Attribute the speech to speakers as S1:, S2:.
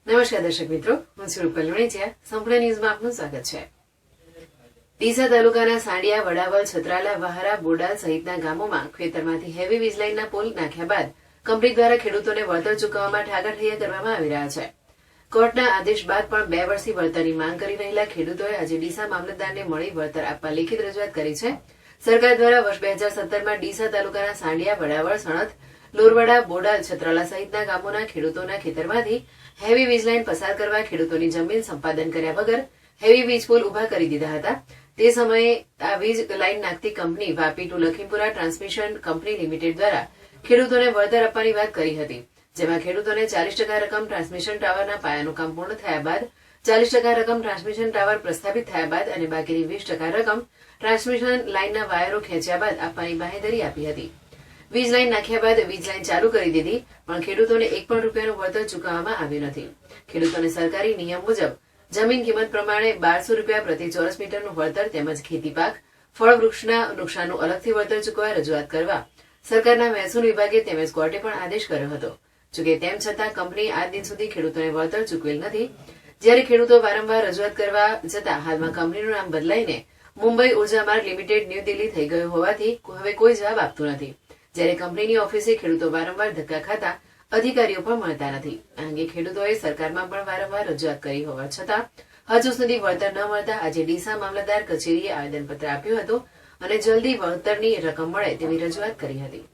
S1: નમસ્કાર દર્શક મિત્રો, હું છું રૂપલ લુણીચિયા. સંપૂર્ણ ન્યૂઝમાં આપનું સ્વાગત છે. ડીસા તાલુકાના સાંડિયા, વડાવલ, છત્રાલા, વહારા, બોડાલ સહિતના ગામોમાં ખેતરમાંથી હેવી વીજલાઇનના પોલ નાખ્યા બાદ કંપની દ્વારા ખેડૂતોને વળતર ચૂકવવામાં ઠાગાઠૈયા કરવામાં આવી રહ્યા છે. કોર્ટના આદેશ બાદ પણ 2 વર્ષથી વળતરની માંગ કરી રહેલા ખેડૂતોએ આજે ડીસા મામલતદારને મળી વળતર આપવા લેખિત રજૂઆત કરી છે. સરકાર દ્વારા વર્ષ 2017માં ડીસા તાલુકાના સાંડિયા, વડાવળ, સણથ, લોરવાડા, બોડાલ, છત્રાલા સહિતના ગામોના ખેડૂતોના ખેતરમાંથી હેવી વીજલાઇન પસાર કરવા ખેડૂતોની જમીન સંપાદન કર્યા વગર હેવી વીજ પોલ ઉભા કરી દીધા હતા. તે સમયે આ વીજ લાઇન નાખતી company Vapi to Lakhimpura transmission company limited દ્વારા ખેડૂતોને વળતર આપવાની વાત કરી હતી, જેમાં ખેડૂતોને 40% રકમ ટ્રાન્સમિશન ટાવરના પાયાનું કામ પૂર્ણ થયા બાદ, 40% રકમ ટ્રાન્સમિશન ટાવર પ્રસ્થાપિત થયા બાદ અને બાકીની 20% રકમ ટ્રાન્સમિશન લાઇનના વાયરો ખેંચ્યા બાદ આપવાની બાંહેધરી આપી હતી. વીજ લાઇન નાખ્યા બાદ વીજ લાઇન ચાલુ કરી દીધી, પણ ખેડૂતોને એક પણ રૂપિયાનું વળતર ચૂકવવામાં આવ્યું નથી. ખેડૂતોને સરકારી નિયમ મુજબ જમીન કિંમત પ્રમાણે 1200 રૂપિયા પ્રતિ ચોરસ મીટરનું વળતર તેમજ ખેતી પાક, ફળ વૃક્ષના નુકસાનનું અલગથી વળતર ચૂકવવા રજૂઆત કરવા સરકારના મહેસૂલ વિભાગે તેમજ કોર્ટે પણ આદેશ કર્યો હતો. જોકે તેમ છતાં કંપની આજ દિન સુધી ખેડૂતોને વળતર ચૂકવેલ નથી. જ્યારે ખેડૂતો વારંવાર રજૂઆત કરવા જતાં હાલમાં કંપનીનું નામ બદલાઈને મુંબઈ ઉર્જા માર્ગ લિમિટેડ ન્યૂ દિલ્હી થઈ ગયું હોવાથી હવે કોઈ જવાબ આપતું નથી. જ્યારે કંપનીની ઓફિસે ખેડૂતો વારંવાર ધક્કા ખાતા અધિકારીઓ પણ મળતા નથી. આ અંગે ખેડૂતોએ સરકારમાં પણ વારંવાર રજૂઆત કરી હોવા છતાં હજુ સુધી વળતર ન મળતા આજે ડીસા મામલતદાર કચેરીએ આવેદનપત્ર આપ્યું હતું અને જલ્દી વળતરની રકમ મળે તેવી રજૂઆત કરી હતી.